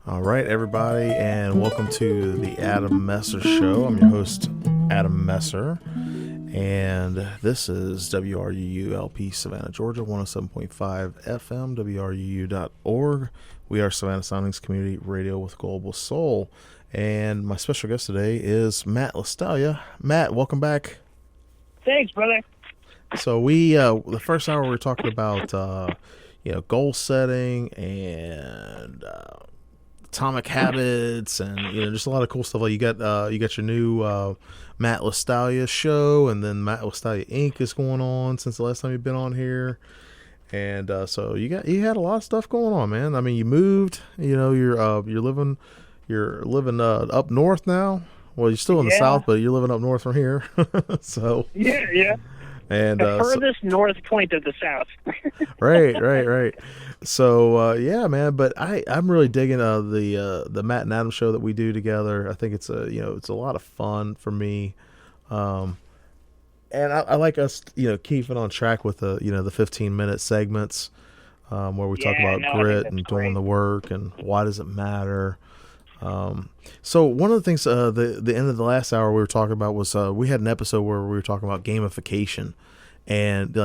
All right, everybody, and welcome to the Adam Messer Show. I'm your host, Adam Messer, and this is WRUU-LP Savannah, Georgia, 107.5 FM, WRUU.org. We are Savannah Soundings Community Radio with Global Soul, and my special guest today is Matt Lostaglia. Matt, welcome back. Thanks, brother. So the first hour we were talking about, goal setting and atomic habits, and just a lot of cool stuff. Like you got your new Matt Lostaglia show, and then Matt Lostaglia Inc. is going on since the last time you've been on here, and so you had a lot of stuff going on, man. I mean, you moved. You're living up north now. Well, you're still in the south, but you're living up north from here. So yeah. And the furthest north point of the South. Right. So man. But I'm really digging the Matt and Adam show that we do together. I think it's a lot of fun for me, and I like us keeping on track with the 15-minute segments where we talk about grit and doing the work and why does it matter. So one of the things, the end of the last hour we were talking about was, we had an episode where we were talking about gamification and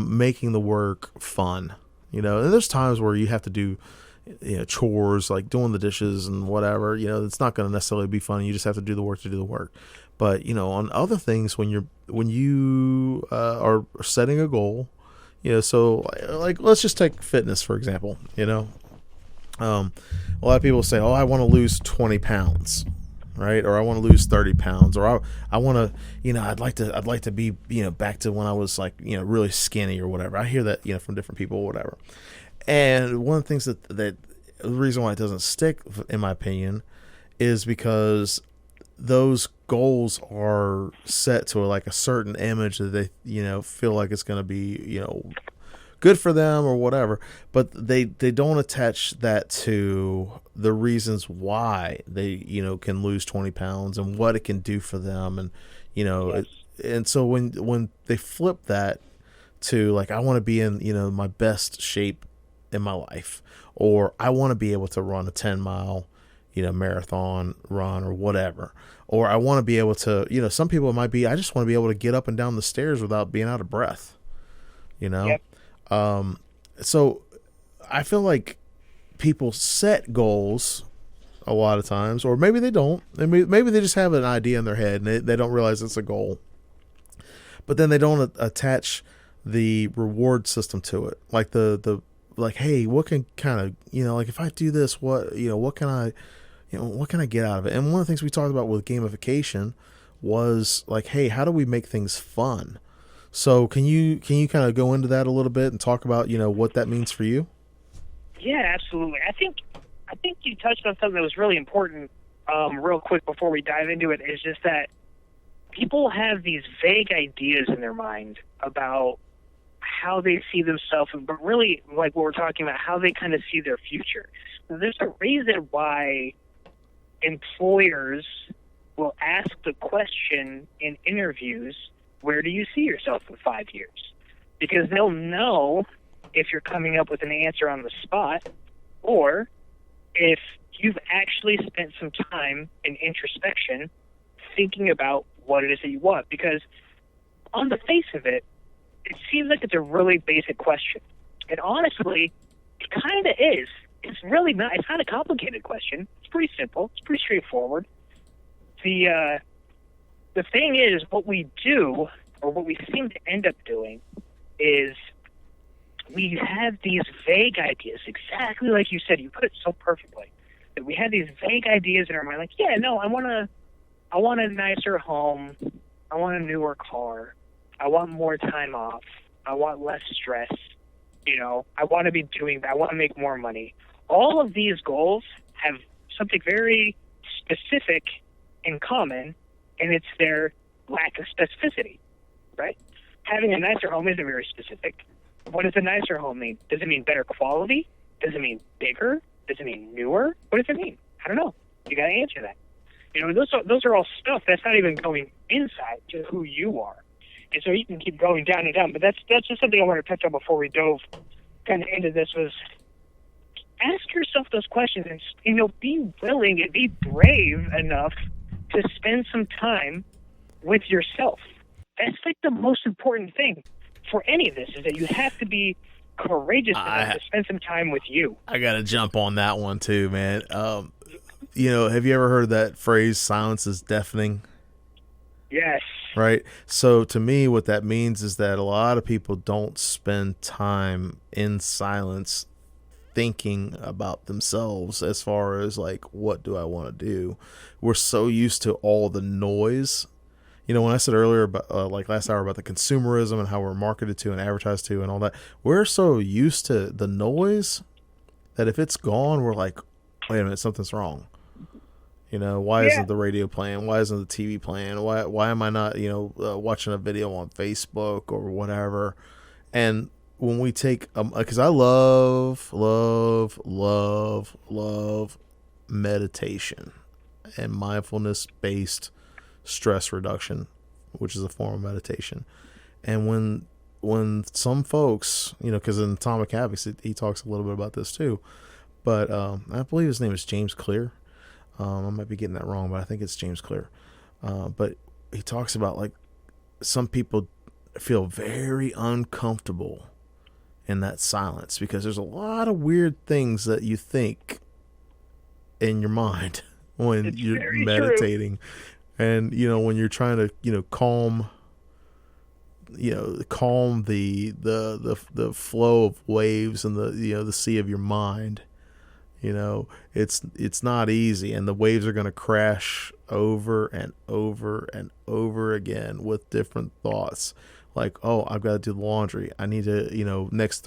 making the work fun, and there's times where you have to do, chores like doing the dishes and whatever, it's not going to necessarily be fun. You just have to do the work to do the work. But, on other things, when you are setting a goal, so like, let's just take fitness, for example, a lot of people say, I want to lose 20 pounds, right? Or I want to lose 30 pounds, or I want to, I'd like to be, back to when I was like, really skinny or whatever. I hear that, from different people or whatever. And one of the things that the reason why it doesn't stick, in my opinion, is because those goals are set to like a certain image that they, feel like it's going to be, good for them or whatever, but they don't attach that to the reasons why they can lose 20 pounds and what it can do for them, and Yes. and so when they flip that to like, I want to be in my best shape in my life, or I want to be able to run a 10-mile marathon run or whatever, or I want to be able to some people, it might be, I just want to be able to get up and down the stairs without being out of breath. Yep. So I feel like people set goals a lot of times, or maybe they don't. Maybe they just have an idea in their head and they don't realize it's a goal. But then they don't attach the reward system to it. Like like, hey, what can kind of, like if I do this, what can I get out of it? And one of the things we talked about with gamification was like, hey, how do we make things fun? So can you kind of go into that a little bit and talk about, what that means for you? Yeah, absolutely. I think you touched on something that was really important, real quick before we dive into it, is just that people have these vague ideas in their mind about how they see themselves, but really, like what we're talking about, how they kind of see their future. Now, there's a reason why employers will ask the question in interviews, where do you see yourself in 5 years? Because they'll know if you're coming up with an answer on the spot, or if you've actually spent some time in introspection thinking about what it is that you want. Because on the face of it, it seems like it's a really basic question. And honestly, it kind of is. It's really not. It's not a complicated question. It's pretty simple. It's pretty straightforward. The thing is, what we do, or what we seem to end up doing, is we have these vague ideas, exactly like you said. You put it so perfectly. That we have these vague ideas in our mind, like, yeah, no, I want a nicer home. I want a newer car. I want more time off. I want less stress. I want to be doing that. I want to make more money. All of these goals have something very specific in common, and it's their lack of specificity, right? Having a nicer home isn't very specific. What does a nicer home mean? Does it mean better quality? Does it mean bigger? Does it mean newer? What does it mean? I don't know. You got to answer that. Those are all stuff that's not even going inside to who you are. And so you can keep going down and down. But that's just something I want to touch on before we kind of into this was ask yourself those questions and, be willing and be brave enough to spend some time with yourself. That's like the most important thing for any of this, is that you have to be courageous enough to spend some time with you. I got to jump on that one too, man. Have you ever heard that phrase, silence is deafening? Yes. Right. So to me, what that means is that a lot of people don't spend time in silence thinking about themselves as far as like, what do I want to do? We're so used to all the noise. When I said earlier about like last hour about the consumerism and how we're marketed to and advertised to and all that, we're so used to the noise that if it's gone, we're like, wait a minute, something's wrong. Why isn't the radio playing? Why isn't the TV playing? Why am I not, watching a video on Facebook or whatever? And when we take, because I love meditation and mindfulness-based stress reduction, which is a form of meditation. And when some folks, because in Atomic Habits, he talks a little bit about this too, but I believe his name is James Clear. I might be getting that wrong, but I think it's James Clear. But he talks about like some people feel very uncomfortable in that silence because there's a lot of weird things that you think in your mind when you're meditating. True. And, when you're trying to, calm the flow of waves and the sea of your mind, it's not easy, and the waves are going to crash over and over and over again with different thoughts. Like, oh, I've got to do the laundry. I need to, next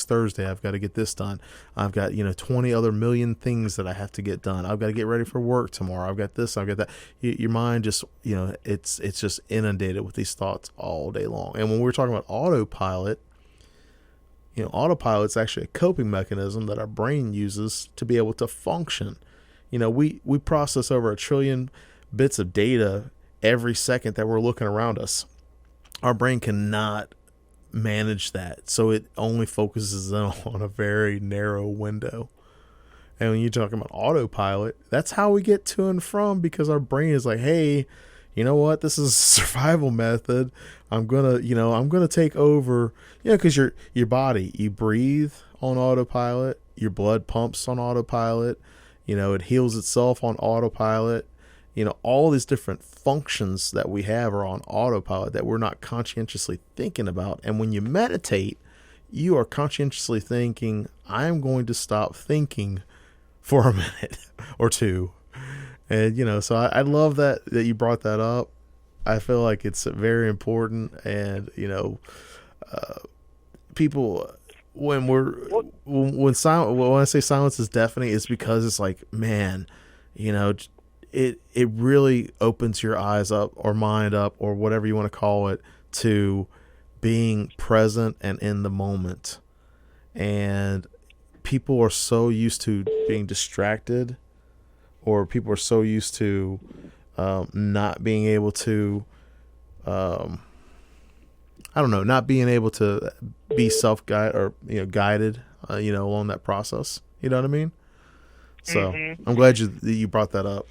Thursday, I've got to get this done. I've got, 20 other million things that I have to get done. I've got to get ready for work tomorrow. I've got this, I've got that. Your mind just, it's just inundated with these thoughts all day long. And when we're talking about autopilot, autopilot's actually a coping mechanism that our brain uses to be able to function. We process over 1 trillion bits of data every second that we're looking around us. Our brain cannot manage that, so it only focuses on a very narrow window. And when you're talking about autopilot, that's how we get to and from, because our brain is like, hey, you know what? This is a survival method. I'm gonna take over. Because your body, you breathe on autopilot. Your blood pumps on autopilot. It heals itself on autopilot. All these different functions that we have are on autopilot that we're not conscientiously thinking about. And when you meditate, you are conscientiously thinking, I'm going to stop thinking for a minute or two. And, so I love that you brought that up. I feel like it's very important. And, people, when I say silence is deafening, it's because it's like, man, it really opens your eyes up or mind up or whatever you want to call it to being present and in the moment. And people are so used to being distracted, or people are so used to not being able to not being able to be self-guided or guided along that process. You know what I mean? So I'm glad you brought that up.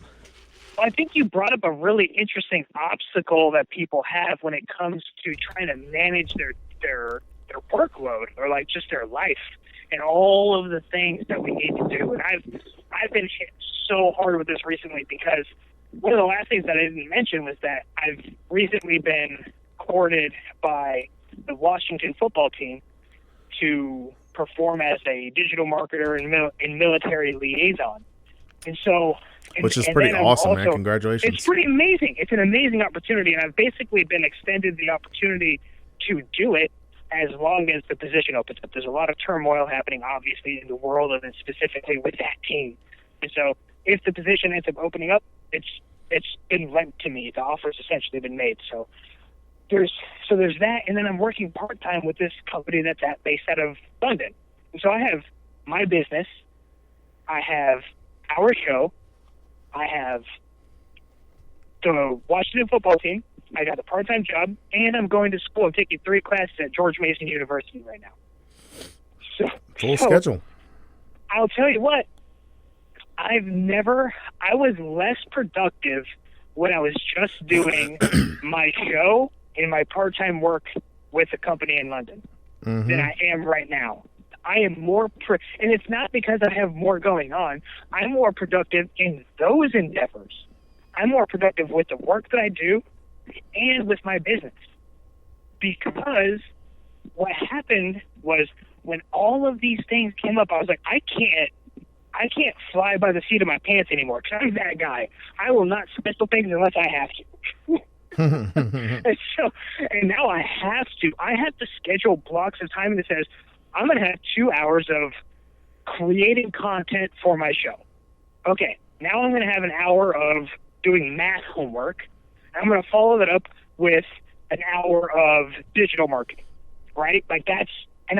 Well, I think you brought up a really interesting obstacle that people have when it comes to trying to manage their workload, or like just their life and all of the things that we need to do. And I've been hit so hard with this recently, because one of the last things that I didn't mention was that I've recently been courted by the Washington football team to perform as a digital marketer and military liaison. And so... Which is pretty awesome, man. Congratulations. It's pretty amazing. It's an amazing opportunity, and I've basically been extended the opportunity to do it as long as the position opens up. There's a lot of turmoil happening, obviously, in the world, and then specifically with that team. And so if the position ends up opening up, it's been lent to me. The offer's essentially been made. So there's that, and then I'm working part-time with this company that's based out of London. And so I have my business, I have our show, I have the Washington football team, I got a part-time job, and I'm going to school. I'm taking 3 classes at George Mason University right now. So, Full so schedule. I'll tell you what, I was less productive when I was just doing my show and my part-time work with a company in London than I am right now. I am and it's not because I have more going on. I'm more productive in those endeavors. I'm more productive with the work that I do and with my business. Because what happened was when all of these things came up, I was like, I can't fly by the seat of my pants anymore because I'm that guy. I will not schedule things unless I have to. and now I have to. I have to schedule blocks of time that says I'm going to have 2 hours of creating content for my show. Okay, now I'm going to have an hour of doing math homework. I'm going to follow that up with an hour of digital marketing, right? Like that's, and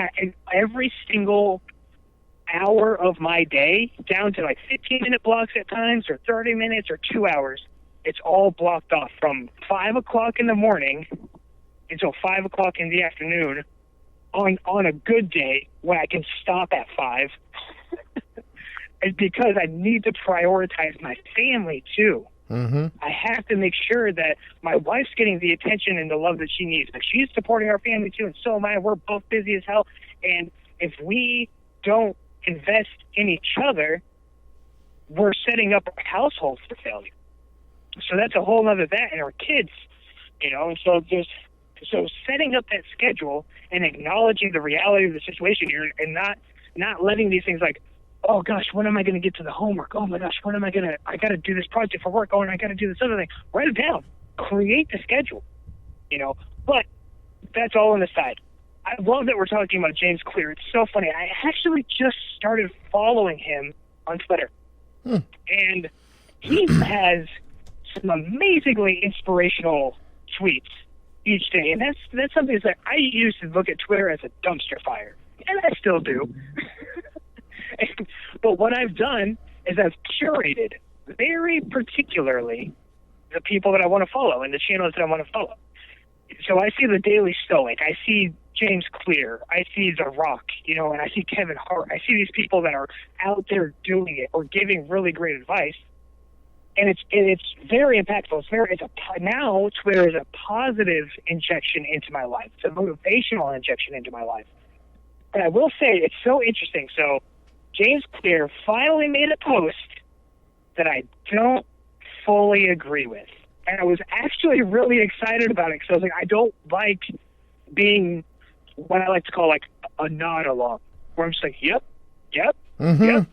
every single hour of my day, down to like 15-minute blocks at times, or 30 minutes, or 2 hours, it's all blocked off from 5 o'clock in the morning until 5 o'clock in the afternoon on a good day when I can stop at 5. It's because I need to prioritize my family too. I have to make sure that my wife's getting the attention and the love that she needs. Like, she's supporting our family too, and so am I. We're both busy as hell. And if we don't invest in each other, we're setting up our households for failure. So that's a whole other that, and our kids, and so setting up that schedule and acknowledging the reality of the situation here, and not letting these things like, oh gosh, when am I going to get to the homework? Oh my gosh, when am I got to do this project for work. Oh, and I got to do this other thing. Write it down. Create the schedule, but that's all on the side. I love that we're talking about James Clear. It's so funny. I actually just started following him on Twitter, and he has some amazingly inspirational tweets each day, and that's something that I used to look at Twitter as a dumpster fire, and I still do. But what I've done is I've curated very particularly the people that I want to follow and the channels that I want to follow. So I see the Daily Stoic, I see James Clear, I see The Rock, and I see Kevin Hart. I see these people that are out there doing it or giving really great advice, and it's very impactful. Now Twitter is a positive injection into my life. It's a motivational injection into my life. And I will say it's so interesting. So James Clear finally made a post that I don't fully agree with. And I was actually really excited about it because I was like, I don't like being what I like to call like a nod along, where I'm just like, yep. Yep. Nod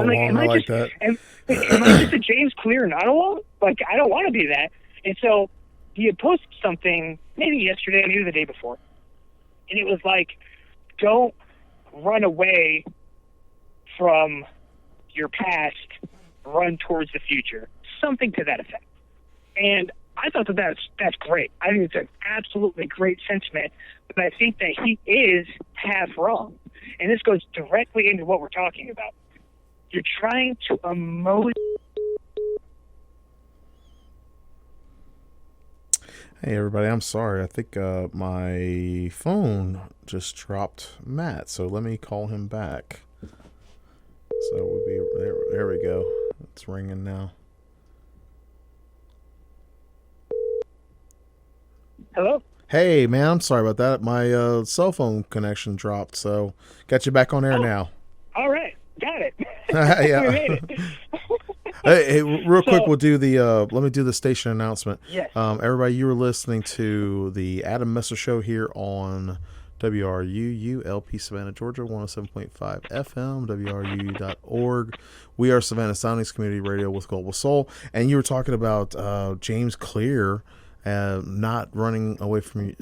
along, I like that. Am I just a James Clear nod along? Like, I don't want to be that. And so he had posted something maybe yesterday, maybe the day before. And it was like, don't run away from your past, run towards the future. Something to that effect. And I thought that's great. I think it's an absolutely great sentiment, but I think that he is half wrong. And this goes directly into what we're talking about. You're trying to Hey everybody, I'm sorry. I think my phone just dropped Matt, so let me call him back. So we'll be there we go. It's ringing now. Hello? Hey man, I'm sorry about that. My cell phone connection dropped, so got you back on air now. All right, got it. Yeah. We made it. Hey, real quick, we'll do the let me do the station announcement. Yes. Everybody, you were listening to the Adam Messer Show here on WRUU LP Savannah, Georgia, 107.5 FM, WRUU.org. We are Savannah Soundings Community Radio with Global Soul, and you were talking about James Clear. Not running away from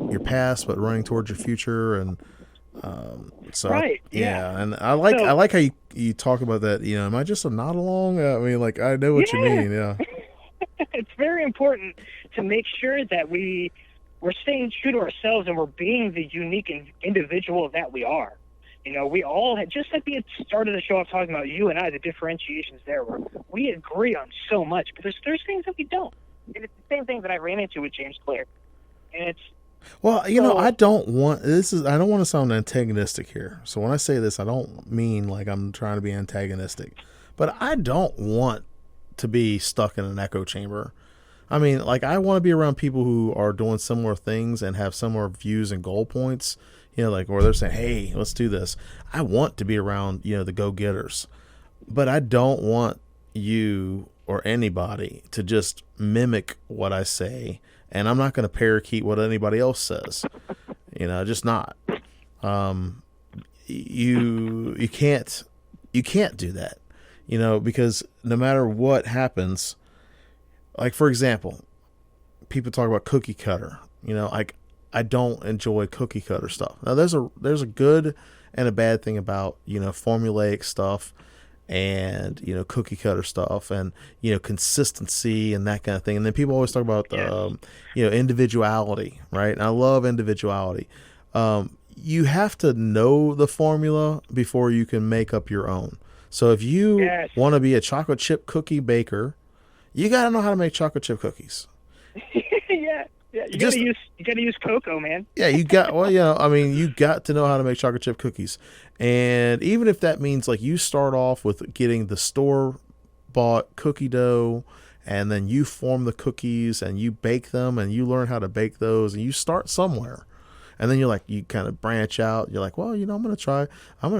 your past, but running towards your future, and so right, yeah. And I like how you talk about that. Am I just a nod along? I mean, like, I know what you mean. Yeah, it's very important to make sure that we're staying true to ourselves and we're being the unique individual that we are. We all had, just like the start of the show, I was talking about you and I, the differentiations there, where we agree on so much, but there's things that we don't. And it's the same thing that I ran into with James Clear. And Well, I So don't want this is I don't want to sound antagonistic here. So when I say this, I don't mean like I'm trying to be antagonistic. But I don't want to be stuck in an echo chamber. I mean, like I want to be around people who are doing similar things and have similar views and goal points. Like where they're saying, "Hey, let's do this." I want to be around, the go-getters. But I don't want you or anybody to just mimic what I say, and I'm not going to parakeet what anybody else says. Just not. Um, you can't do that. Because no matter what happens, like for example, people talk about cookie cutter. Like I don't enjoy cookie cutter stuff. Now there's a good and a bad thing about formulaic stuff and cookie cutter stuff and consistency and that kind of thing. And then people always talk about yes, individuality, right? And I love individuality. You have to know the formula before you can make up your own. So if you yes, want to be a chocolate chip cookie baker, you got to know how to make chocolate chip cookies. yeah, yeah. Just You gotta use cocoa, man. Yeah, you got well, I mean, you got to know how to make chocolate chip cookies. And even if that means like you start off with getting the store bought cookie dough and then you form the cookies and you bake them and you learn how to bake those and you start somewhere. And then you kind of branch out. You're like, well, I'm going to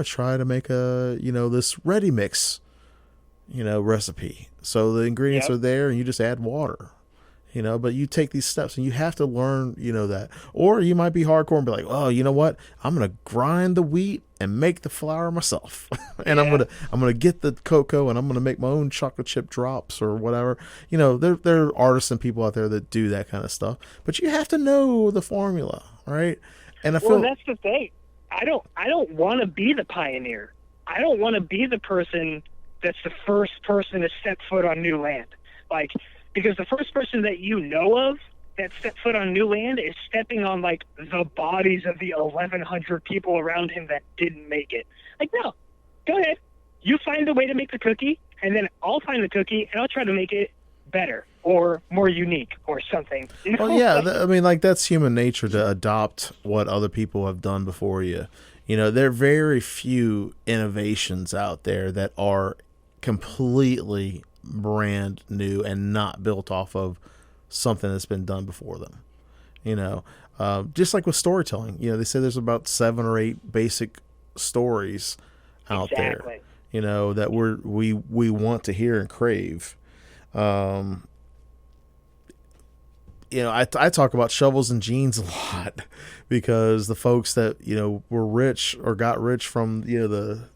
try to make this ready mix, recipe. So the ingredients Yep. are there and you just add water. But you take these steps and you have to learn, that. Or you might be hardcore and be like, oh, you know what? I'm going to grind the wheat and make the flour myself. And Yeah. I'm going to get the cocoa and I'm going to make my own chocolate chip drops or whatever. There are artisan people out there that do that kind of stuff, but you have to know the formula, right? And I Well, feel that's the thing. I don't want to be the pioneer. I don't want to be the person that's the first person to step foot on new land. Like, because the first person that you know of that stepped foot on new land is stepping on like the bodies of the 1,100 people around him that didn't make it. Like, no, go ahead. You find a way to make the cookie, and then I'll find the cookie and I'll try to make it better or more unique or something. Well, yeah, I mean, like that's human nature to adopt what other people have done before you. There are very few innovations out there that are completely brand new and not built off of something that's been done before them. Just like with storytelling, they say there's about 7 or 8 basic stories out there, Exactly. that we want to hear and crave. Um, I talk about shovels and jeans a lot because the folks that were rich or got rich from the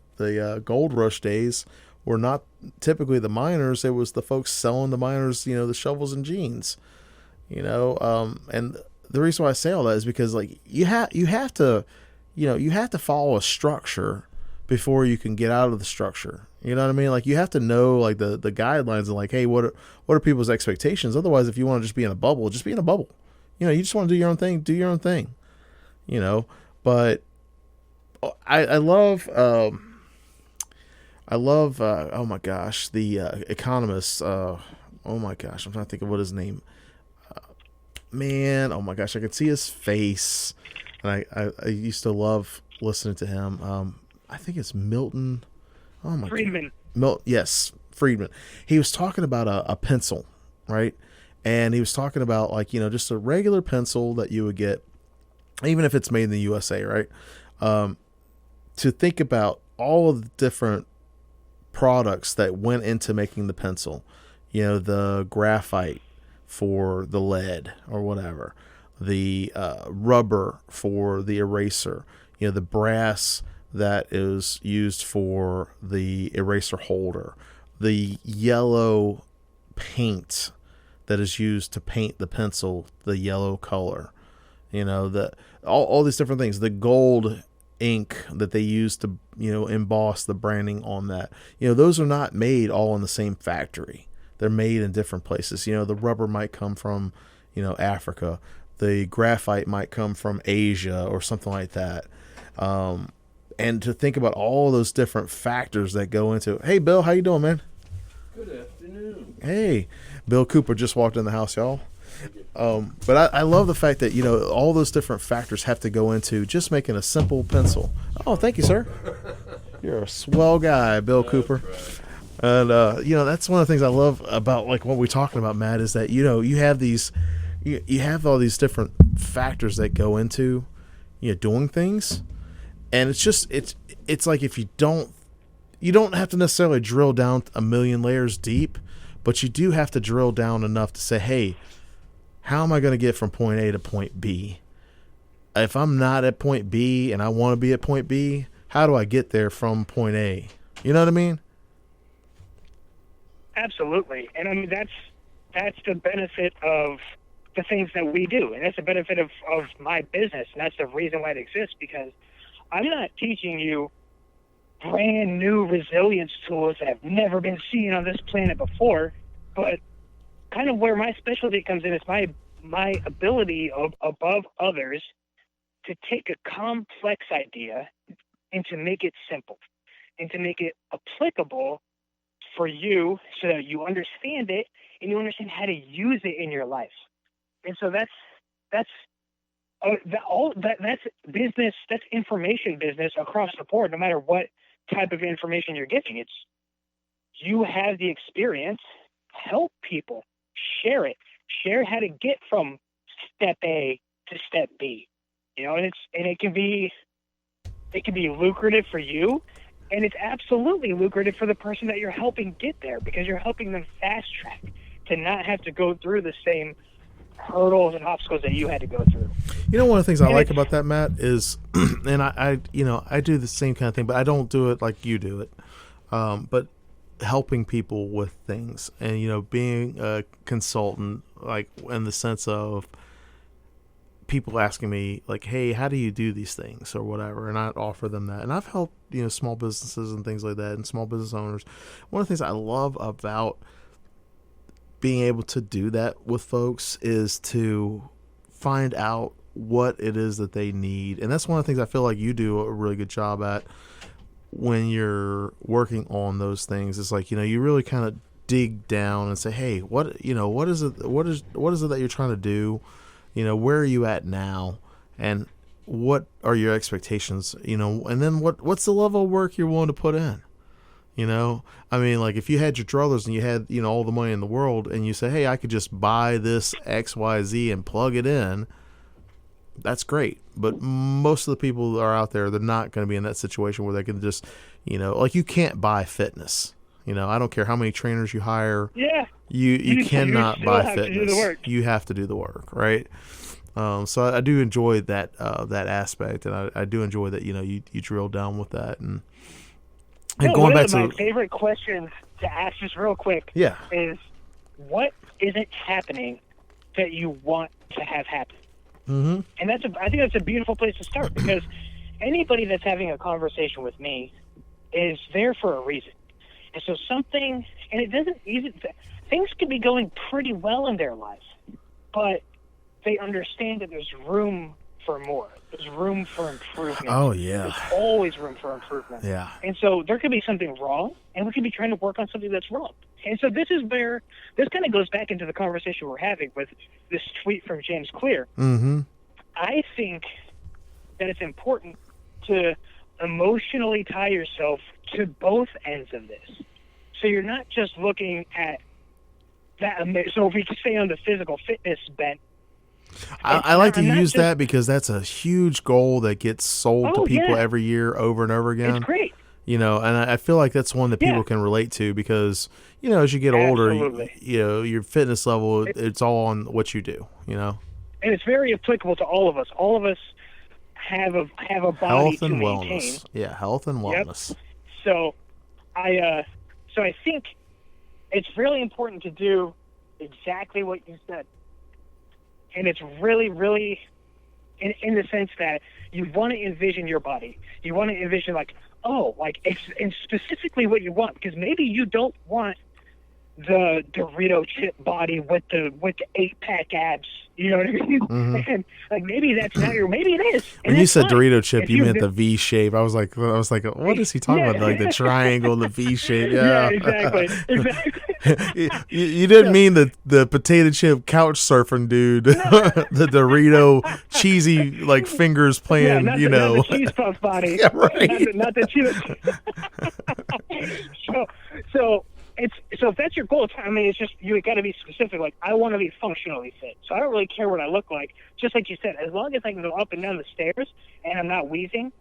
gold rush days were not typically the miners. It was the folks selling the miners the shovels and jeans. And the reason why I say all that is because like you have to follow a structure before you can get out of the structure. You know what I mean? Like you have to know like the guidelines and like, hey, what are people's expectations? Otherwise, if you want to just be in a bubble, just be in a bubble. You just want to do your own thing, do your own thing. But I love oh my gosh, the economist. Oh my gosh, I'm trying to think of what his name. Man, oh my gosh, I could see his face, and I used to love listening to him. I think it's Milton. Oh my Friedman. God. Yes, Friedman. He was talking about a pencil, right? And he was talking about like just a regular pencil that you would get, even if it's made in the USA, right? To think about all of the different products that went into making the pencil, the graphite for the lead or whatever, the rubber for the eraser, the brass that is used for the eraser holder, the yellow paint that is used to paint the pencil the yellow color, the all these different things, the gold ink that they use to emboss the branding on that. Those are not made all in the same factory. They're made in different places. The rubber might come from Africa, the graphite might come from Asia or something like that. And to think about all those different factors that go into it. Hey Bill, how you doing, man? Good afternoon. Hey, Bill Cooper just walked in the house, y'all. But I love the fact that, all those different factors have to go into just making a simple pencil. Oh, thank you, sir. You're a swell guy, Bill Cooper. Right. And, that's one of the things I love about, like, what we're talking about, Matt, is that, you have you have all these different factors that go into, doing things. And it's like, if you don't have to necessarily drill down a million layers deep, but you do have to drill down enough to say, hey, how am I going to get from point A to point B? If I'm not at point B and I want to be at point B, how do I get there from point A? You know what I mean? Absolutely. And I mean, that's the benefit of the things that we do. And that's the benefit of my business. And that's the reason why it exists, because I'm not teaching you brand new resilience tools that have never been seen on this planet before, but kind of where my specialty comes in is my ability above others to take a complex idea and to make it simple and to make it applicable for you so that you understand it and you understand how to use it in your life. And so that's business, that's information business across the board, no matter what type of information you're getting. It's you have the experience, help people, share how to get from step A to step B. And it can be lucrative for you, and it's absolutely lucrative for the person that you're helping get there, because you're helping them fast track to not have to go through the same hurdles and obstacles that you had to go through. One of the things I like about that, Matt, is, and I do the same kind of thing, but I don't do it like you do it. But helping people with things, and being a consultant, like in the sense of people asking me, like, hey, how do you do these things or whatever, and I'd offer them that. And I've helped small businesses and things like that, and small business owners. One of the things I love about being able to do that with folks is to find out what it is that they need. And that's one of the things I feel like you do a really good job at when you're working on those things. It's like, you really kind of dig down and say, hey, what is it that you're trying to do? Where are you at now? And what are your expectations? And then what's the level of work you're willing to put in? I mean, like, if you had your druthers and you had, all the money in the world, and you say, hey, I could just buy this XYZ and plug it in, that's great. But most of the people that are out there, they're not going to be in that situation where they can just, like, you can't buy fitness. I don't care how many trainers you hire. Yeah. You cannot buy fitness. You have to do the work, right? So I do enjoy that aspect, and I do enjoy that, you drill down with that. And going back to my favorite questions to ask, just real quick, is what isn't happening that you want to have happen? Mm-hmm. And I think that's a beautiful place to start, because anybody that's having a conversation with me is there for a reason. And so things could be going pretty well in their life, but they understand that there's room for more. There's room for improvement. Oh, yeah. There's always room for improvement. Yeah. And so there could be something wrong, and we could be trying to work on something that's wrong. And so this kind of goes back into the conversation we're having with this tweet from James Clear. Mm-hmm. I think that it's important to emotionally tie yourself to both ends of this. So you're not just looking at that. So if we just stay on the physical fitness bent, I like to use that because that's a huge goal that gets sold to people every year over and over again. It's great. And I feel like that's one that people can relate to, because, as you get older, your fitness level, it's all on what you do, And it's very applicable to all of us. All of us have a body health and to wellness. maintain. Yeah, health and wellness. Yep. So I think it's really important to do exactly what you said. And it's really, really in the sense that you want to envision your body. You want to envision, and specifically what you want, because maybe you don't want the Dorito chip body with the 8-pack abs. You know what I mean? Mm-hmm. And maybe that's not maybe it is. When you said Dorito chip, you meant the V shape. I was like, what is he talking about? Like the triangle, the V shape. Yeah, exactly. You didn't So mean the potato chip couch surfing dude, no, the Dorito cheesy like fingers yeah, playing, not the cheese puff body, Yeah, right. not the cheese. so so so if that's your goal, I mean, it's just you got to be specific. Like I want to be functionally fit, so I don't really care what I look like. Just like you said, as long as I can go up and down the stairs and I'm not wheezing,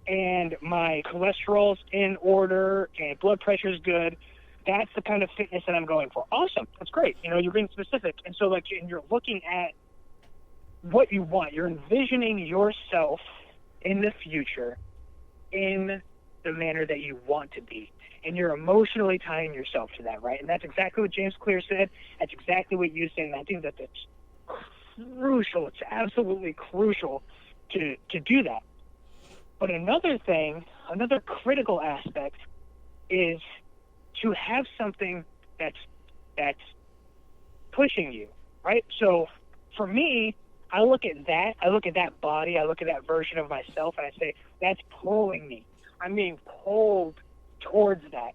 and my cholesterol's in order and blood pressure's good. That's the kind of fitness that I'm going for. Awesome. That's great. You know, you're being specific. And so, like, and you're looking at what you want. You're envisioning yourself in the future in the manner that you want to be. And you're emotionally tying yourself to that, right? And that's exactly what James Clear said. That's exactly what you said. And I think that that's crucial. It's absolutely crucial to do that. But another thing, another critical aspect is to have something that's pushing you, right? So for me, I look at that body, I look at that version of myself, and I say, that's pulling me. I'm being pulled towards that.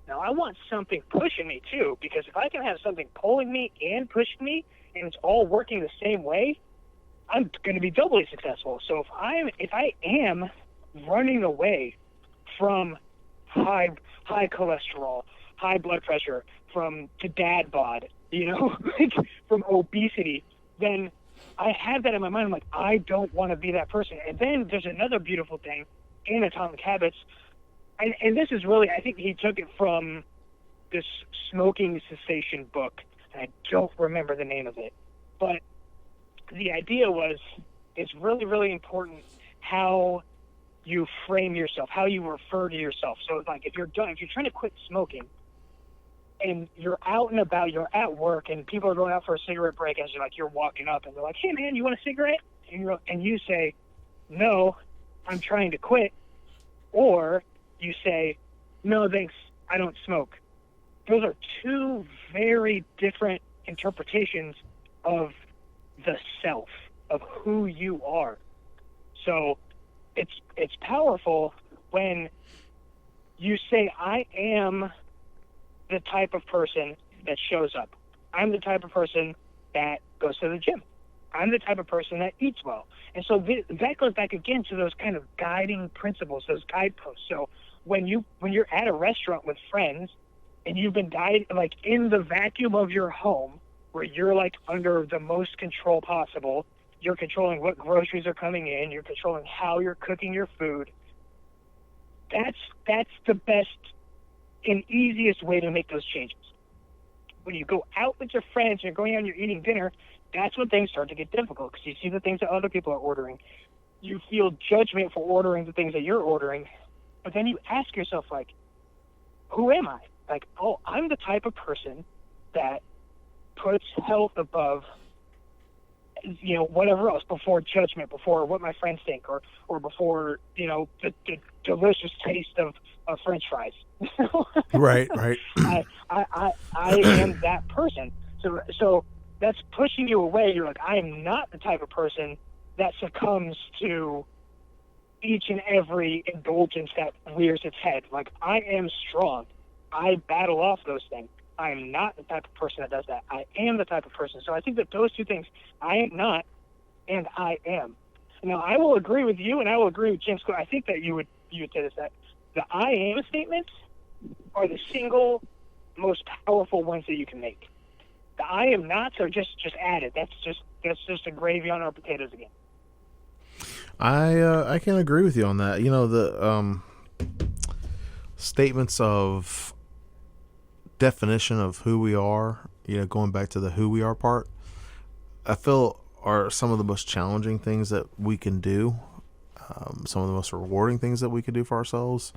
Now, I want something pushing me, too, because if I can have something pulling me and pushing me, and it's all working the same way, I'm going to be doubly successful. So if I am running away from high cholesterol, high blood pressure, to dad bod, you know, from obesity, then I have that in my mind. I'm like, I don't want to be that person. And then there's another beautiful thing in Atomic Habits, and this is really, I think he took it from this smoking cessation book, and I don't remember the name of it, but the idea was it's really, really important how you frame yourself, how you refer to yourself. So like if you're trying to quit smoking and you're out and about, you're at work and people are going out for a cigarette break as you're walking up and they're like, hey man, you want a cigarette? And you say, no, I'm trying to quit. Or you say, no, thanks, I don't smoke. Those are two very different interpretations of the self, of who you are. So it's powerful when you say, I am the type of person that shows up. I'm the type of person that goes to the gym. I'm the type of person that eats well. And so that goes back again to those kind of guiding principles, those guideposts. So when you're at a restaurant with friends and you've been like in the vacuum of your home where you're like under the most control possible, you're controlling what groceries are coming in, you're controlling how you're cooking your food. That's the best and easiest way to make those changes. When you go out with your friends and you're going out and you're eating dinner, that's when things start to get difficult because you see the things that other people are ordering. You feel judgment for ordering the things that you're ordering. But then you ask yourself, like, who am I? Like, oh, I'm the type of person that puts health above, you know, whatever else, before judgment, before what my friends think, or before, you know, the delicious taste of French fries. Right, right. I am that person. So that's pushing you away. You're like, I am not the type of person that succumbs to each and every indulgence that rears its head. Like, I am strong. I battle off those things. I am not the type of person that does that. I am the type of person. So I think that those two things, I am not and I am. Now, I will agree with you and I will agree with James Clear. I think that you would say this, that the I am statements are the single most powerful ones that you can make. The I am nots are just added. That's just a gravy on our potatoes again. I can agree with you on that. You know, the statements of definition of who we are, you know, going back to the who we are part, I feel are some of the most challenging things that we can do. Some of the most rewarding things that we can do for ourselves.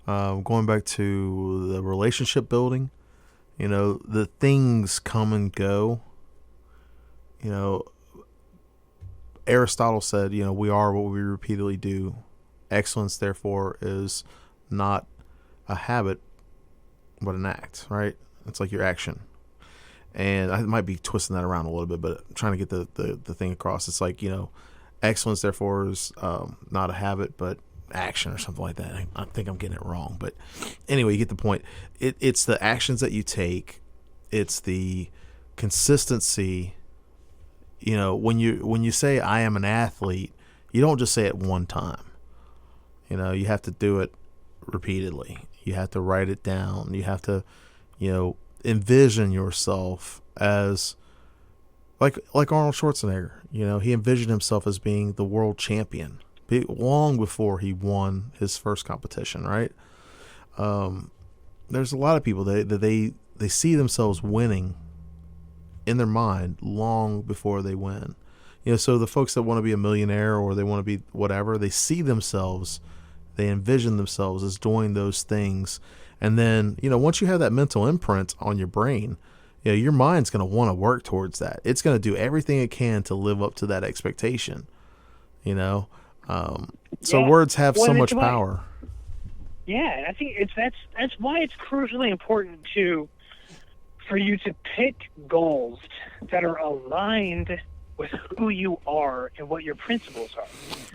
Going back to the relationship building, you know, the things come and go. You know, Aristotle said, you know, we are what we repeatedly do. Excellence, therefore, is not a habit, but an act, right? It's like your action. And I might be twisting that around a little bit, but I'm trying to get the thing across. It's like, you know, excellence, therefore, is not a habit, but action or something like that. I think I'm getting it wrong. But anyway, you get the point. It's the actions that you take it's the consistency. When you say I am an athlete, you don't just say it one time. You have to do it repeatedly. You have to write it down. You have to, envision yourself as like Arnold Schwarzenegger. He envisioned himself as being the world champion long before he won his first competition, right? There's a lot of people that they see themselves winning in their mind long before they win. So the folks that want to be a millionaire or they want to be whatever, they see themselves, they envision themselves as doing those things. And then, once you have that mental imprint on your brain, your mind's going to want to work towards that. It's going to do everything it can to live up to that expectation, So words have so much power. Yeah, I think that's why it's crucially important for you to pick goals that are aligned with who you are and what your principles are.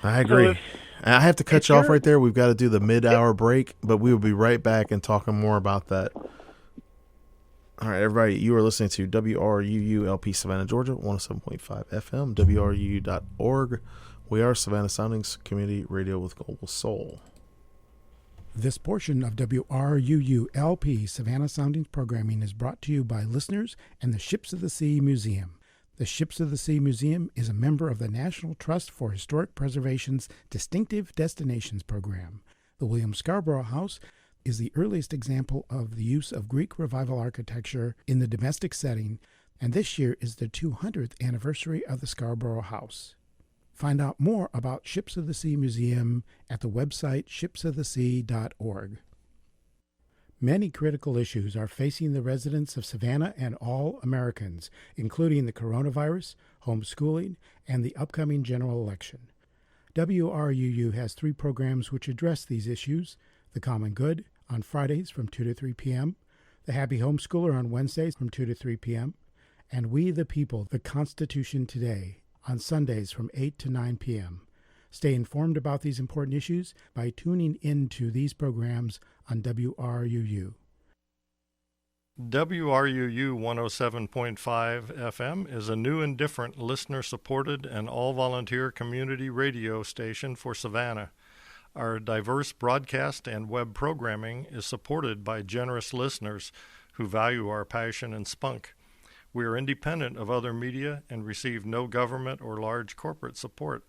I agree. I have to cut you off right there. We've got to do the mid-hour break, but we will be right back and talking more about that. All right, everybody, you are listening to WRUU-LP Savannah, Georgia, 107.5 FM, WRUU.org. We are Savannah Soundings Community Radio with Global Soul. This portion of WRUU-LP Savannah Soundings programming is brought to you by listeners and the Ships of the Sea Museum. The Ships of the Sea Museum is a member of the National Trust for Historic Preservation's Distinctive Destinations Program. The William Scarborough House is the earliest example of the use of Greek Revival architecture in the domestic setting, and this year is the 200th anniversary of the Scarborough House. Find out more about Ships of the Sea Museum at the website shipsofthesea.org. Many critical issues are facing the residents of Savannah and all Americans, including the coronavirus, homeschooling, and the upcoming general election. WRUU has 3 programs which address these issues: The Common Good on Fridays from 2 to 3 p.m., The Happy Homeschooler on Wednesdays from 2 to 3 p.m., and We the People, The Constitution Today on Sundays from 8 to 9 p.m. Stay informed about these important issues by tuning into these programs on WRUU. WRUU 107.5 FM is a new and different listener-supported and all-volunteer community radio station for Savannah. Our diverse broadcast and web programming is supported by generous listeners who value our passion and spunk. We are independent of other media and receive no government or large corporate support.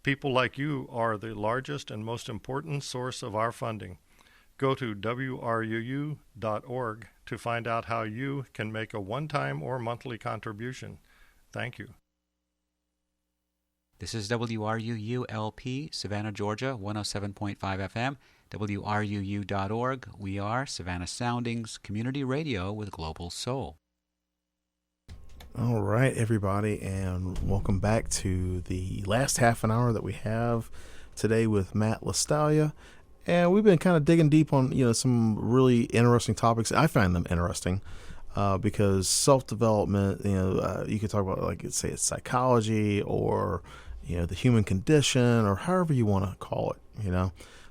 People like you are the largest and most important source of our funding. Go to WRUU.org to find out how you can make a one-time or monthly contribution. Thank you. This is WRUU-LP, Savannah, Georgia, 107.5 FM, WRUU.org. We are Savannah Soundings Community Radio with Global Soul. All right, everybody, and welcome back to the last half an hour that we have today with Matt Lostaglia. And we've been kind of digging deep on, some really interesting topics. I find them interesting because self-development, you could talk about, like, say it's psychology or, the human condition or however you want to call it,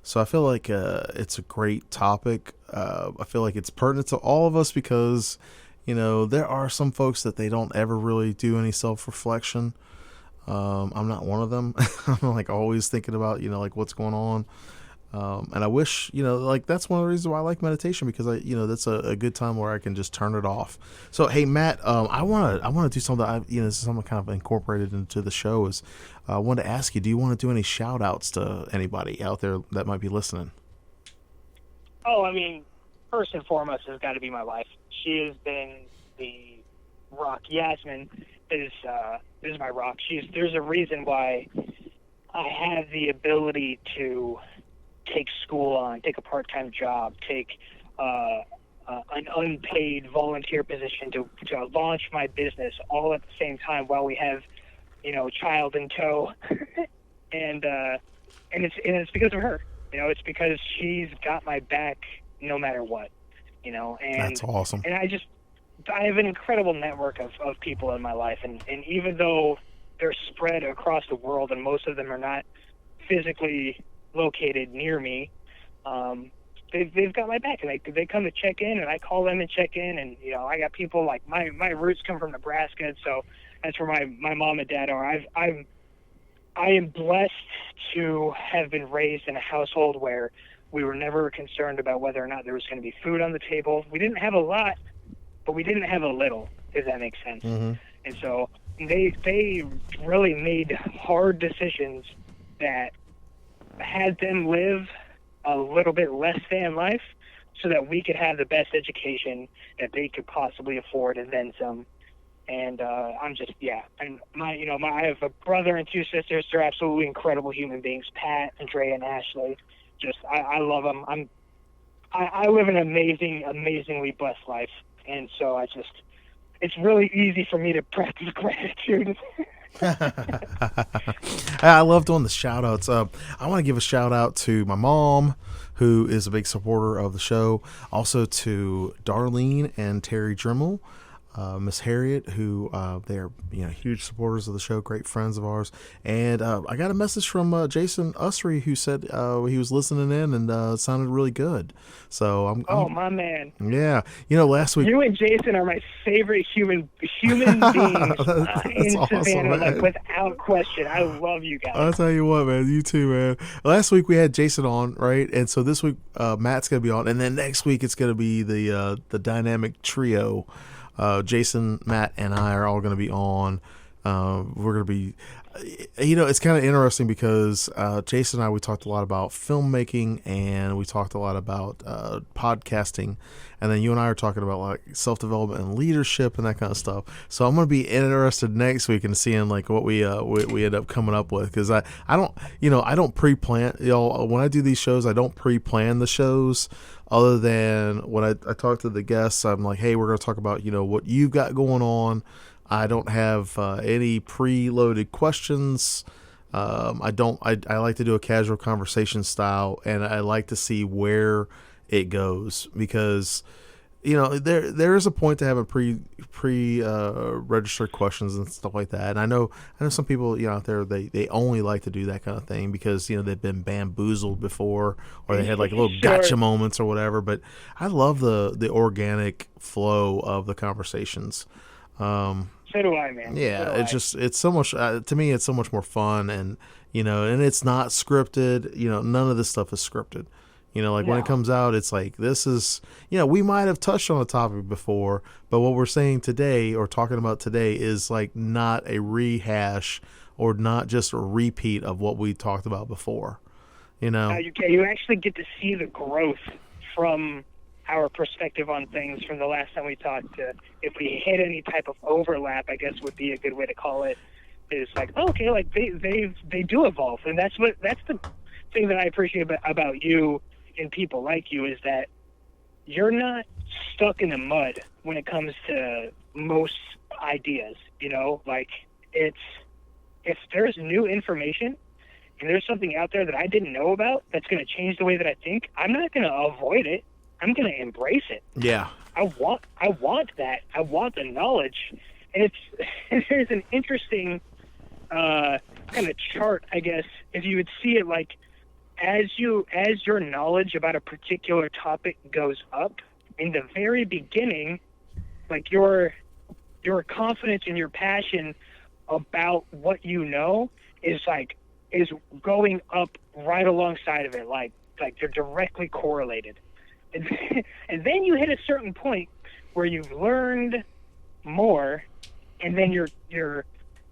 So I feel like it's a great topic. I feel like it's pertinent to all of us because there are some folks that they don't ever really do any self-reflection. I'm not one of them. I'm like always thinking about, like what's going on. And I wish, that's one of the reasons why I like meditation because that's a good time where I can just turn it off. So, hey, Matt, I want to do something this is something kind of incorporated into the show is I wanted to ask you, do you want to do any shout outs to anybody out there that might be listening? Oh, I mean, first and foremost has got to be my wife. She has been the rock. Yasmin is my rock. There's a reason why I have the ability to take school on, take a part-time job, take an unpaid volunteer position to launch my business all at the same time while we have, child in tow, and it's because of her. It's because she's got my back no matter what. And that's awesome. And I have an incredible network of people in my life, and even though they're spread across the world and most of them are not physically located near me, they've got my back, and they come to check in, and I call them and check in, and I got people like my roots come from Nebraska, and so that's where my mom and dad are. I am blessed to have been raised in a household where we were never concerned about whether or not there was going to be food on the table. We didn't have a lot, but we didn't have a little, if that makes sense. Mm-hmm. And so they really made hard decisions that had them live a little bit less than life so that we could have the best education that they could possibly afford and then some. And I'm just, and I have a brother and two sisters. They're absolutely incredible human beings, Pat, Andrea, and Ashley. Just, I love them. I live an amazingly blessed life. And so it's really easy for me to practice gratitude. I love doing the shout outs. I want to give a shout out to my mom, who is a big supporter of the show. Also to Darlene and Terry Dremel. Miss Harriet, who they're huge supporters of the show, great friends of ours, and I got a message from Jason Usry, who said he was listening in and it sounded really good. So I'm my man. Yeah, last week you and Jason are my favorite human beings in awesome, Savannah, man. without question. I love you guys. I'll tell you what, man, you too, man. Last week we had Jason on, right, and so this week Matt's gonna be on, and then next week it's gonna be the dynamic trio. Jason, Matt, and I are all going to be on. We're going to be, it's kind of interesting because Jason and I, we talked a lot about filmmaking and we talked a lot about podcasting. And then you and I are talking about like self-development and leadership and that kind of stuff. So I'm going to be interested next week in seeing like what we end up coming up with. Cause I don't pre-plan, when I do these shows, I don't pre-plan the shows. Other than when I talk to the guests, I'm like, hey, we're going to talk about, what you've got going on. I don't have any preloaded questions. I like to do a casual conversation style, and I like to see where it goes because, there is a point to having pre registered questions and stuff like that. And I know some people out there they only like to do that kind of thing because they've been bamboozled before or they had like little gotcha moments or whatever. But I love the organic flow of the conversations. So do I, man. Yeah, it's so much to me. It's so much more fun, and and it's not scripted. None of this stuff is scripted. When it comes out, it's like, this is, we might have touched on a topic before, but what we're saying today or talking about today is like not a rehash or not just a repeat of what we talked about before, you actually get to see the growth from our perspective on things from the last time we talked. If we hit any type of overlap, I guess would be a good way to call it, is like, okay, like they do evolve. And that's the thing that I appreciate about you and people like you, is that you're not stuck in the mud when it comes to most ideas. Like if there's new information and there's something out there that I didn't know about that's going to change the way that I think, I'm not going to avoid it. I'm going to embrace it. Yeah. I want that. I want the knowledge. And there's an interesting kind of chart, I guess, if you would see it like, as your knowledge about a particular topic goes up, in the very beginning, like your confidence and your passion about what you know is going up right alongside of it, like they're directly correlated. And then you hit a certain point where you've learned more, and then your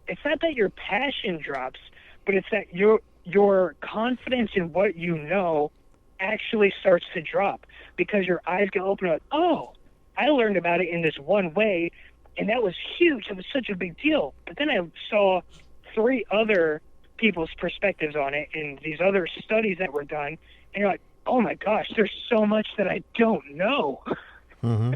it's not that your passion drops, but it's that your confidence in what you know actually starts to drop because your eyes get open like, oh, I learned about it in this one way, and that was huge. It was such a big deal. But then I saw 3 other people's perspectives on it and these other studies that were done, and you're like, oh my gosh, there's so much that I don't know. Mm-hmm.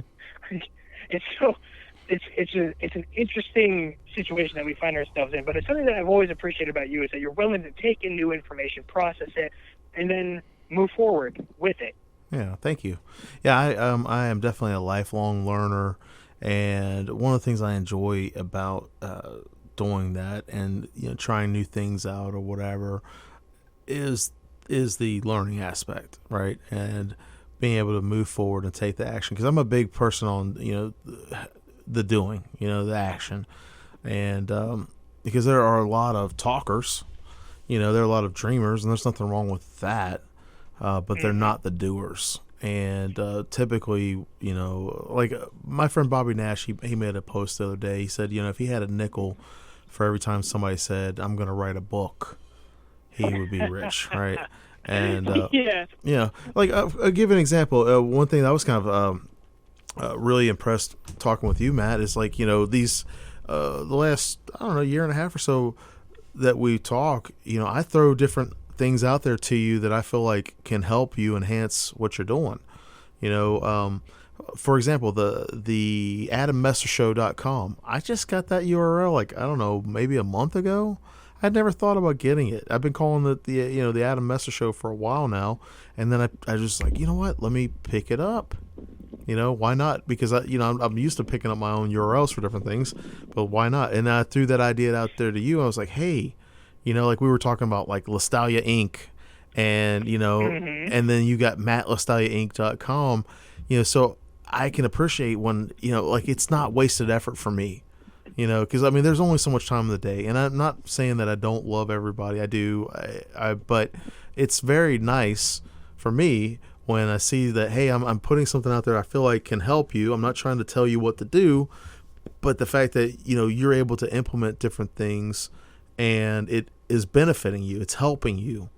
It's an interesting situation that we find ourselves in, but it's something that I've always appreciated about you, is that you're willing to take in new information, process it, and then move forward with it. Yeah, thank you. Yeah, I am definitely a lifelong learner, and one of the things I enjoy about doing that and trying new things out or whatever is the learning aspect, right? And being able to move forward and take the action. Because I'm a big person on, the doing, the action. And because there are a lot of talkers, there are a lot of dreamers, and there's nothing wrong with that, but they're not the doers. And typically, like my friend Bobby Nash, he made a post the other day. He said, if he had a nickel for every time somebody said, "I'm going to write a book," he would be rich, right? And like I'll give an example. One thing that I was kind of really impressed talking with you, Matt, is like these the last year and a half or so that we talk. I throw different things out there to you that I feel like can help you enhance what you're doing. For example, the AdamMessershow.com. I just got that URL like, I don't know, maybe a month ago. I'd never thought about getting it. I've been calling it the Adam Messer Show for a while now, and then I just like, what? Let me pick it up. Why not? Because I'm used to picking up my own URLs for different things, but why not? And I threw that idea out there to you. I was like, hey, like we were talking about like Lostaglia Inc. and and then you got MattLostagliaInc.com. So I can appreciate when like it's not wasted effort for me. Because there's only so much time in the day, and I'm not saying that I don't love everybody. I do, but it's very nice for me when I see that, hey, I'm putting something out there I feel like can help you. I'm not trying to tell you what to do, but the fact that you're able to implement different things, and it is benefiting you, it's helping you.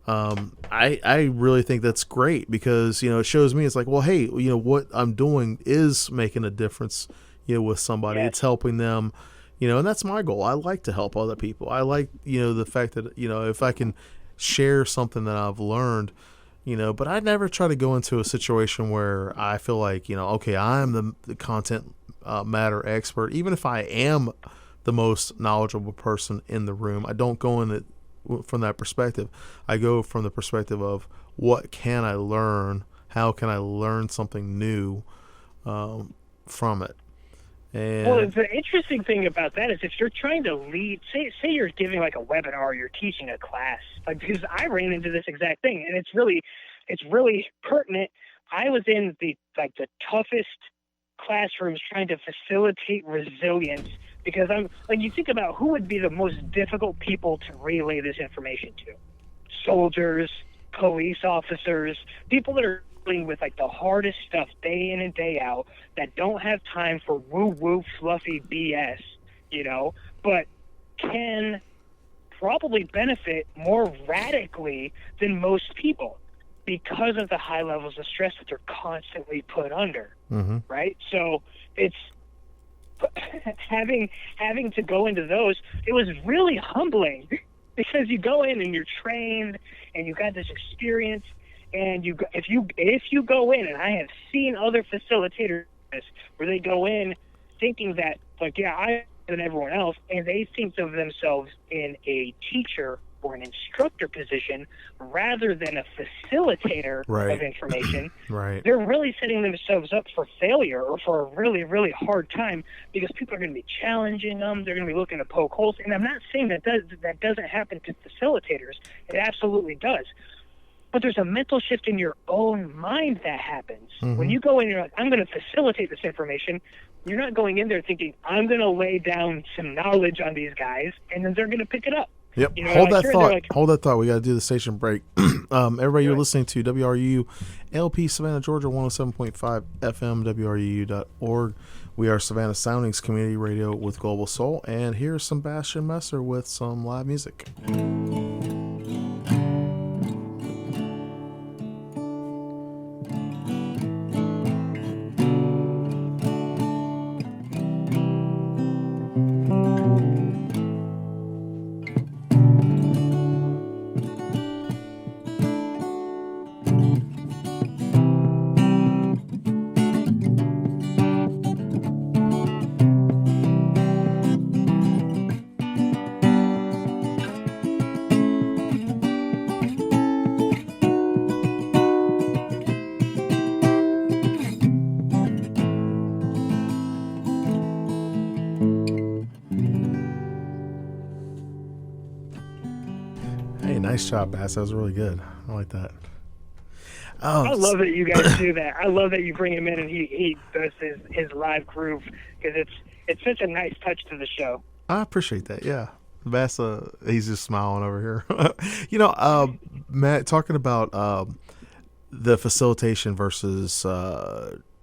I really think that's great because it shows me it's like, well, hey, what I'm doing is making a difference. With somebody, It's helping them, and that's my goal. I like to help other people. I like, the fact that, if I can share something that I've learned, but I never try to go into a situation where I feel like, okay, I'm the content matter expert. Even if I am the most knowledgeable person in the room, I don't go in it from that perspective. I go from the perspective of what can I learn? How can I learn something new from it? And well, the interesting thing about that is if you're trying to lead, say you're giving like a webinar or you're teaching a class, like because I ran into this exact thing, and it's really pertinent. I was in the toughest classrooms trying to facilitate resilience because I'm like, you think about who would be the most difficult people to relay this information to: soldiers, police officers, people that are with like the hardest stuff day in and day out, that don't have time for woo-woo fluffy BS, but can probably benefit more radically than most people because of the high levels of stress that they're constantly put under, right? So it's having to go into those, it was really humbling because you go in and you're trained and you got this experience. And if you go in, and I have seen other facilitators where they go in thinking that, like, yeah, I'm than everyone else, and they think of themselves in a teacher or an instructor position rather than a facilitator of information, right. They're really setting themselves up for failure or for a really, really hard time because people are going to be challenging them. They're going to be looking to poke holes. And I'm not saying that doesn't happen to facilitators. It absolutely does. But there's a mental shift in your own mind that happens. When you go in, you're like, I'm going to facilitate this information. You're not going in there thinking, I'm going to lay down some knowledge on these guys, and then they're going to pick it up. Yep. Hold that thought. Hold that thought. We got to do the station break. Everybody, you're listening to WRU LP Savannah, Georgia, 107.5 FM, WRU.org. We are Savannah Soundings Community Radio with Global Soul. And here's Sebastian Messer with some live music. Nice job, Bass. That was really good. I like that. Oh, I love that you guys do that. I love that you bring him in and he does his live groove, because it's such a nice touch to the show. I appreciate that. Yeah. Vasa, he's just smiling over here. Matt, talking about the facilitation versus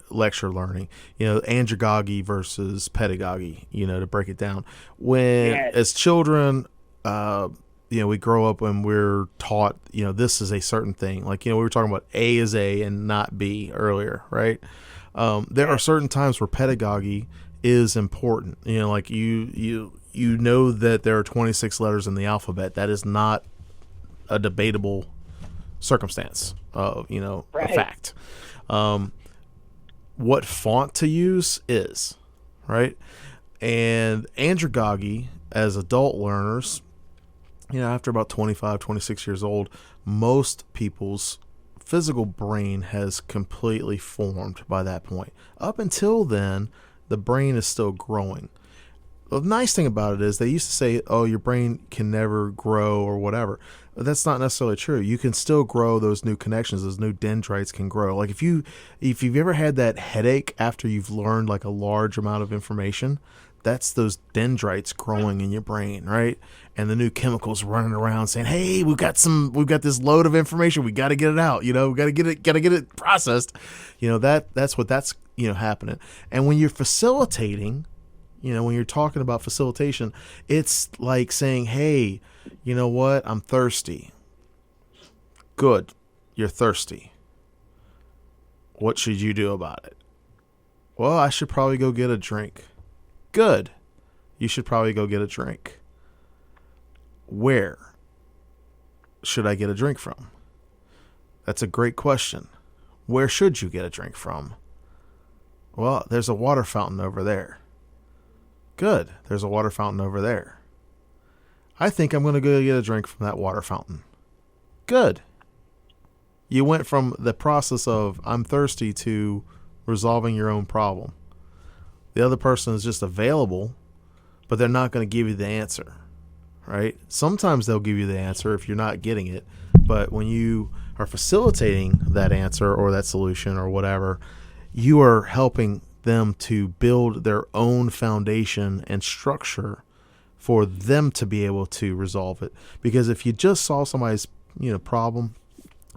lecture learning, andragogy versus pedagogy, to break it down. When, Yes. as children, we grow up and we're taught, this is a certain thing. Like, we were talking about A is A and not B earlier, right? There are certain times where pedagogy is important. Like you know that there are 26 letters in the alphabet. That is not a debatable circumstance, a fact. What font to use is, right? And andragogy, as adult learners, after about 25, 26 years old, most people's physical brain has completely formed by that point. Up until then, the brain is still growing. The nice thing about it is they used to say, oh, your brain can never grow or whatever. But that's not necessarily true. You can still grow those new connections. Those new dendrites can grow. Like if you've ever had that headache after you've learned like a large amount of information, that's those dendrites growing in your brain, right? And the new chemicals running around saying, hey, we've got this load of information. We got to get it out. We got to get it processed. That's happening. And when you're facilitating, when you're talking about facilitation, it's like saying, hey, you know what? I'm thirsty. Good. You're thirsty. What should you do about it? Well, I should probably go get a drink. Good. You should probably go get a drink. Where should I get a drink from? That's a great question. Where should you get a drink from? Well, there's a water fountain over there. Good. There's a water fountain over there. I think I'm going to go get a drink from that water fountain. Good. You went from the process of I'm thirsty to resolving your own problem. The other person is just available, but they're not going to give you the answer, right? Sometimes they'll give you the answer if you're not getting it, but when you are facilitating that answer or that solution or whatever, you are helping them to build their own foundation and structure for them to be able to resolve it. Because if you just solve somebody's problem,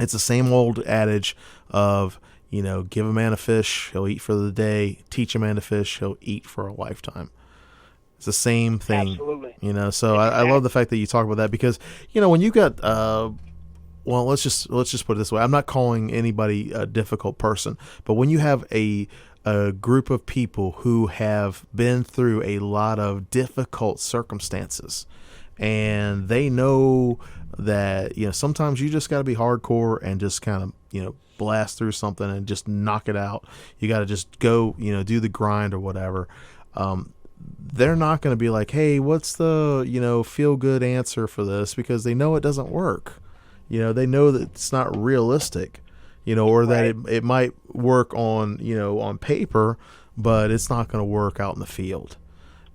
it's the same old adage of give a man a fish, he'll eat for the day. Teach a man to fish, he'll eat for a lifetime. It's the same thing. Absolutely. So I love the fact that you talk about that, because when you got well, let's just put it this way. I'm not calling anybody a difficult person, but when you have a group of people who have been through a lot of difficult circumstances, and they know that sometimes you just got to be hardcore and just kind of blast through something and just knock it out. You got to just go do the grind or whatever. They're not going to be like, hey, what's the feel good answer for this, because they know it doesn't work. They know that it's not realistic. Or that it might work on on paper, but it's not going to work out in the field.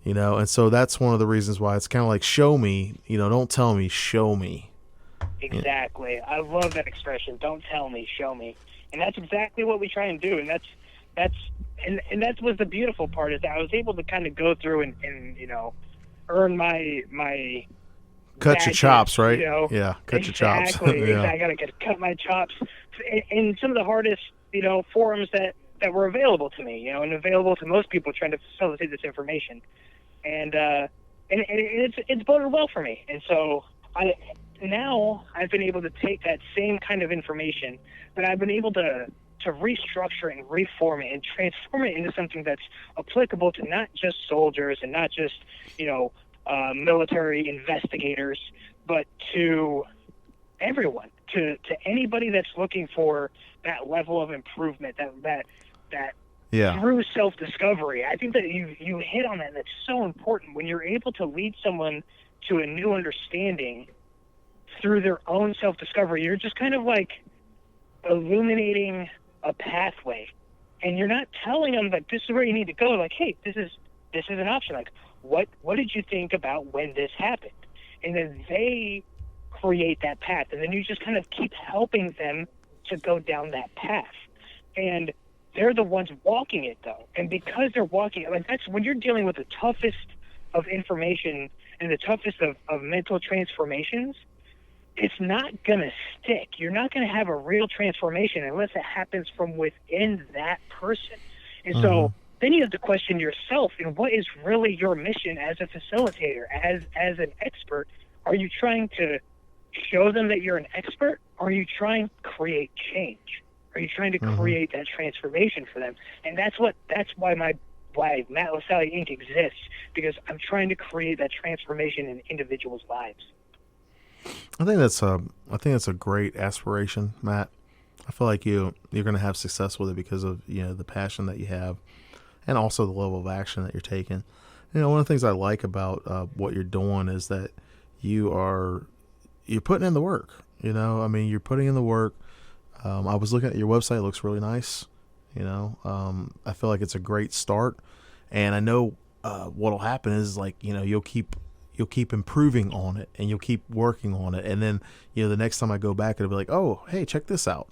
And so that's one of the reasons why it's kind of like, show me, don't tell me, show me. Exactly. I love that expression. Don't tell me, show me. And that's exactly what we try and do. And that was the beautiful part, is that I was able to kind of go through and earn my cut badges, your chops, right? Yeah, cut your chops. Exactly. Yeah. I got to cut my chops in some of the hardest, forums that were available to me, and available to most people trying to facilitate this information. And it's boded well for me. And so I've been able to take that same kind of information, but I've been able to restructure and reform it and transform it into something that's applicable to not just soldiers and not just, military investigators, but to everyone, to anybody that's looking for that level of improvement, that Yeah. through self-discovery. I think that you hit on that. That's so important. When you're able to lead someone to a new understanding through their own self-discovery, you're just kind of like illuminating a pathway, and you're not telling them that this is where you need to go. Like, hey, this is an option. Like, what did you think about when this happened? And then they create that path, and then you just kind of keep helping them to go down that path. And they're the ones walking it, though. And because they're walking it, like, that's when you're dealing with the toughest of information and the toughest of mental transformations, it's not going to stick. You're not going to have a real transformation unless it happens from within that person. And so then you have to question yourself, and what is really your mission as a facilitator, as an expert? Are you trying to show them that you're an expert, or are you trying to create change? Are you trying to create that transformation for them? And that's why Matt Lostaglia Inc. exists, because I'm trying to create that transformation in individuals' lives. I think that's a great aspiration, Matt. I feel like you're going to have success with it because of, the passion that you have, and also the level of action that you're taking. One of the things I like about what you're doing is that you're putting in the work. You're putting in the work. I was looking at your website; it looks really nice. I feel like it's a great start, and I know what'll happen is, like, you'll keep improving on it, and you'll keep working on it, and then the next time I go back, it'll be like, oh, hey, check this out.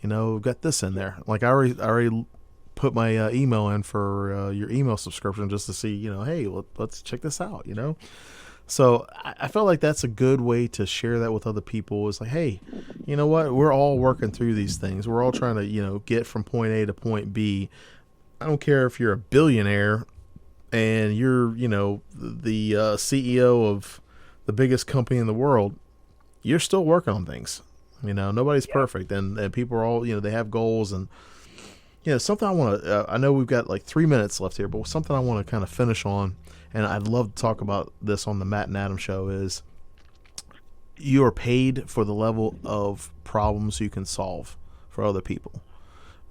We've got this in there. Like, I already put my email in for your email subscription just to see, hey, let's check this out. So I felt like that's a good way to share that with other people. It's like, hey, you know what? We're all working through these things. We're all trying to, get from point A to point B. I don't care if you're a billionaire and you're, the CEO of the biggest company in the world. You're still working on things. Nobody's perfect, and people are all, they have goals, and something I want to. I know we've got like 3 minutes left here, but something I want to kind of finish on. And I'd love to talk about this on the Matt and Adam show, is you are paid for the level of problems you can solve for other people,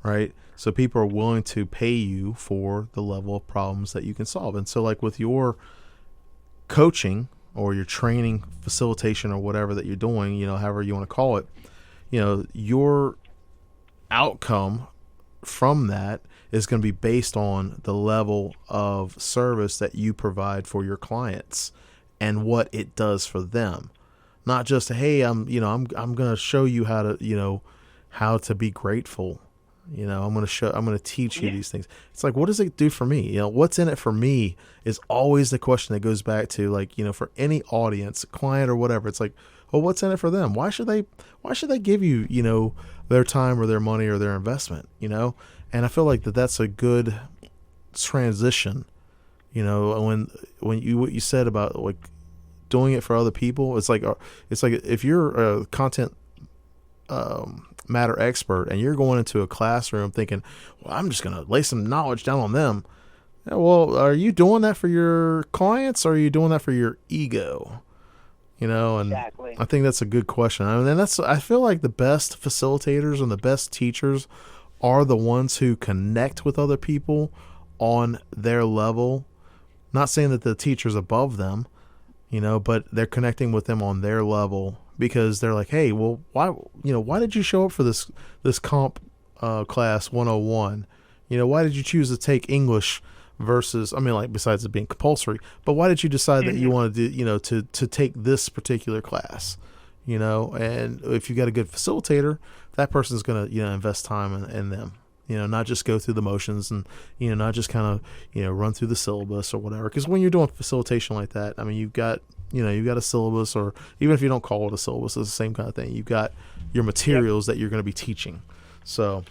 right? So people are willing to pay you for the level of problems that you can solve. And so, like, with your coaching or your training, facilitation, or whatever that you're doing, however you want to call it, your outcome from that is going to be based on the level of service that you provide for your clients and what it does for them. Not just, hey, I'm going to show you how to be grateful. I'm going to teach you these things. It's like, what does it do for me? What's in it for me is always the question that goes back to, like, for any audience, client or whatever. It's like, well, what's in it for them? Why should they give you, their time or their money or their investment, And I feel like that's a good transition, when what you said about, like, doing it for other people. It's like if you're a content matter expert and you're going into a classroom thinking, well, I'm just going to lay some knowledge down on them. Yeah, well, are you doing that for your clients, or are you doing that for your ego? And exactly. I think that's a good question. I feel like the best facilitators and the best teachers are the ones who connect with other people on their level. Not saying that the teacher's above them, but they're connecting with them on their level, because they're like, hey, well, why did you show up for this comp class 101? Why did you choose to take English versus, besides it being compulsory, but why did you decide that you wanted to take this particular class? And if you got a good facilitator, that person's going to, invest time in them, not just go through the motions, and, not just kind of, run through the syllabus or whatever. Because when you're doing facilitation like that, you've got a syllabus, or even if you don't call it a syllabus, it's the same kind of thing. You've got your materials that you're going to be teaching. So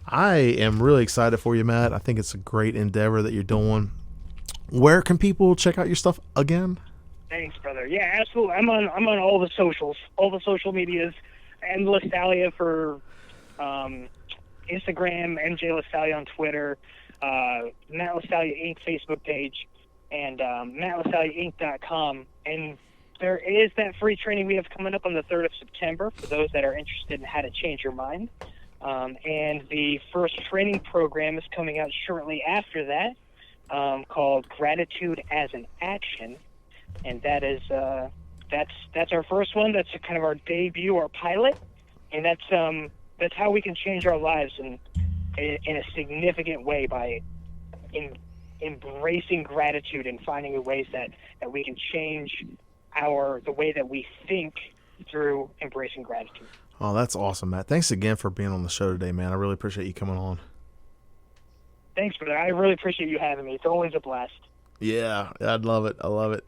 I am really excited for you, Matt. I think it's a great endeavor that you're doing. Where can people check out your stuff again? Thanks, brother. Yeah, absolutely. I'm on all the social medias, and Lostaglia for Instagram, MJ Lostaglia on Twitter, Matt Lostaglia Inc. Facebook page, and MattLostaglia.com. And there is that free training we have coming up on the 3rd of September for those that are interested in how to change your mind. And the first training program is coming out shortly after that, called Gratitude as an Action. And that is that's our first one. That's kind of our debut, our pilot, and that's how we can change our lives in a significant way by embracing gratitude and finding the ways that we can change the way that we think through embracing gratitude. Oh, that's awesome, Matt. Thanks again for being on the show today, man. I really appreciate you coming on. Thanks, brother. I really appreciate you having me. It's always a blast. Yeah, I'd love it. I love it.